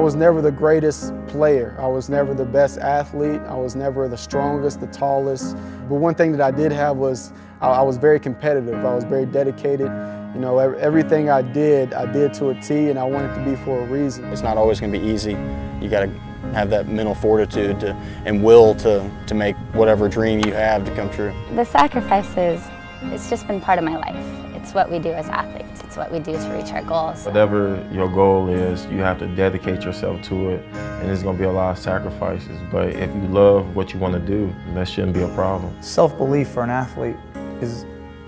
was never the greatest player. I was never the best athlete. I was never the strongest, the tallest. But one thing that I did have was I was very competitive. I was very dedicated. You know, everything I did to a T, and I wanted to be for a reason. It's not always going to be easy. You got to have that mental fortitude and will to make whatever dream you have to come true. The sacrifices, it's just been part of my life. It's what we do as athletes. It's what we do to reach our goals. Whatever your goal is, you have to dedicate yourself to it, and there's going to be a lot of sacrifices. But if you love what you want to do, that shouldn't be a problem. Self-belief for an athlete is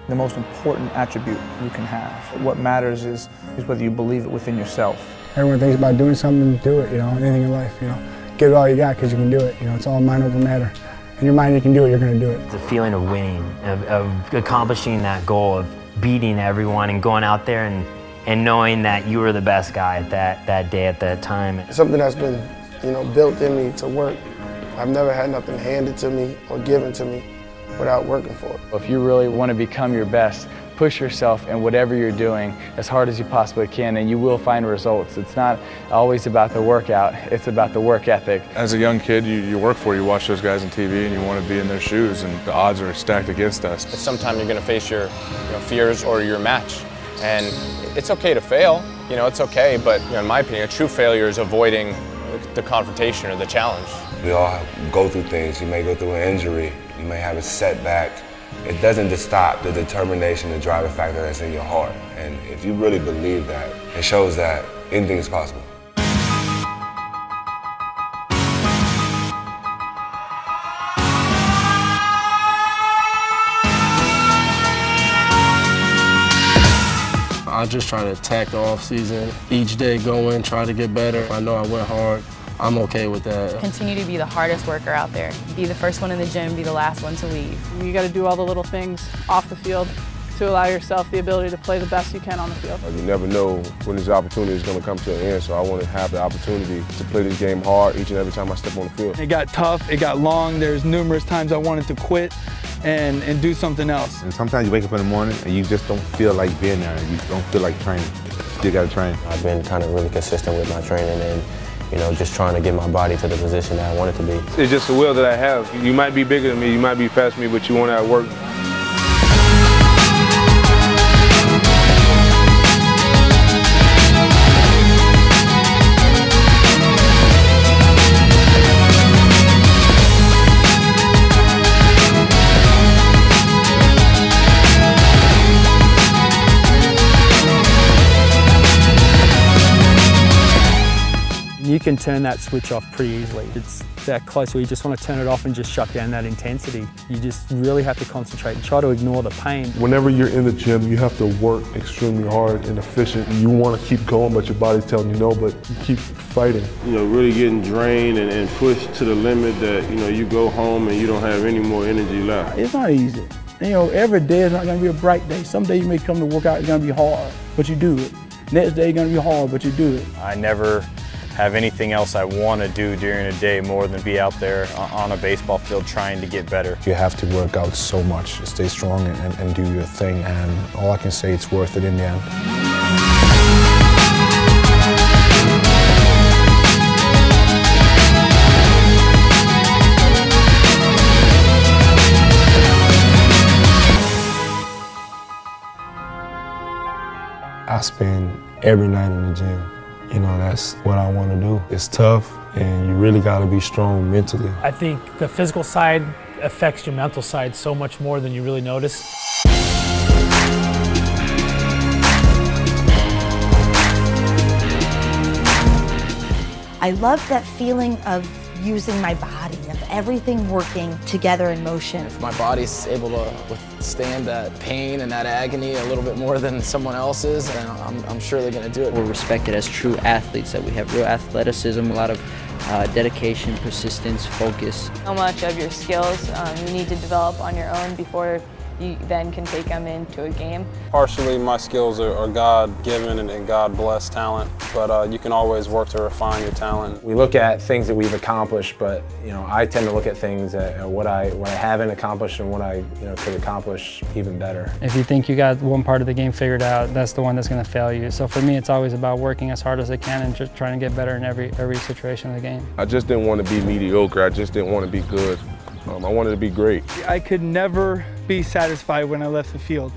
the most important attribute you can have. What matters is whether you believe it within yourself. Everyone thinks about doing something, do it, you know, anything in life, you know. Give it all you got because you can do it, you know, it's all mind over matter. In your mind you can do it, you're going to do it. The feeling of winning, of accomplishing that goal, of beating everyone and going out there and knowing that you were the best guy at that day, at that time. It's something that's been, you know, built in me to work. I've never had nothing handed to me or given to me without working for it. If you really want to become your best, push yourself in whatever you're doing as hard as you possibly can, and you will find results. It's not always about the workout, it's about the work ethic. As a young kid, you work for it, you watch those guys on TV and you want to be in their shoes, and the odds are stacked against us. Sometimes you're going to face your fears or your match, and it's okay to fail, you know, it's okay, but you know, in my opinion, a true failure is avoiding the confrontation or the challenge. We all go through things. You may go through an injury, you may have a setback. It doesn't just stop the determination, the driving factor that's in your heart. And if you really believe that, it shows that anything is possible. I just try to attack the off season. Each day go in, try to get better. I know I went hard. I'm okay with that. Continue to be the hardest worker out there. Be the first one in the gym, be the last one to leave. You got to do all the little things off the field to allow yourself the ability to play the best you can on the field. You never know when this opportunity is going to come to an end, so I want to have the opportunity to play this game hard each and every time I step on the field. It got tough, it got long. There's numerous times I wanted to quit and do something else. And sometimes you wake up in the morning and you just don't feel like being there. You don't feel like training. You still got to train. I've been kind of really consistent with my training and you know, just trying to get my body to the position that I want it to be. It's just the will that I have. You might be bigger than me, you might be faster than me, but you want to work. You can turn that switch off pretty easily. It's that close where you just want to turn it off and just shut down that intensity. You just really have to concentrate and try to ignore the pain. Whenever you're in the gym, you have to work extremely hard and efficient. You want to keep going, but your body's telling you no, but you keep fighting. You know, really getting drained and pushed to the limit that, you know, you go home and you don't have any more energy left. It's not easy. You know, every day is not going to be a bright day. Some days you may come to work out, it's going to be hard, but you do it. Next day it's going to be hard, but you do it. I never have anything else I want to do during a day more than be out there on a baseball field trying to get better. You have to work out so much, stay strong and do your thing, and all I can say, it's worth it in the end. I spend every night in the gym. You know, that's what I want to do. It's tough, and you really got to be strong mentally. I think the physical side affects your mental side so much more than you really notice. I love that feeling of using my body, of everything working together in motion. If my body's able to withstand that pain and that agony a little bit more than someone else's, then I'm surely going to do it. We're respected as true athletes, that we have real athleticism, a lot of dedication, persistence, focus. How much of your skills you need to develop on your own before you then can take them into a game. Partially, my skills are God-given and God-blessed talent, but you can always work to refine your talent. We look at things that we've accomplished, but I tend to look at things at what I haven't accomplished and what I could accomplish even better. If you think you got one part of the game figured out, that's the one that's going to fail you. So for me, it's always about working as hard as I can and just trying to get better in every situation of the game. I just didn't want to be mediocre. I just didn't want to be good. I wanted to be great. I could never be satisfied when I left the field.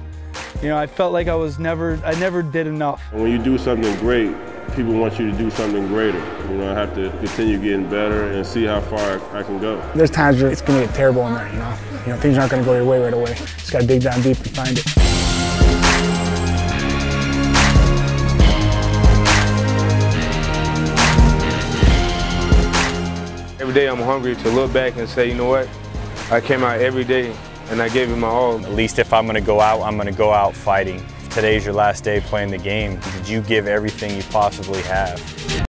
I felt like I never did enough. When you do something great, people want you to do something greater. I have to continue getting better and see how far I can go. There's times where it's going to get terrible in there, things aren't going to go your way right away. Just got to dig down deep and find it. Every day I'm hungry to look back and say, you know what, I came out every day and I gave it my all. At least if I'm going to go out, I'm going to go out fighting. If today's your last day playing the game, did you give everything you possibly have?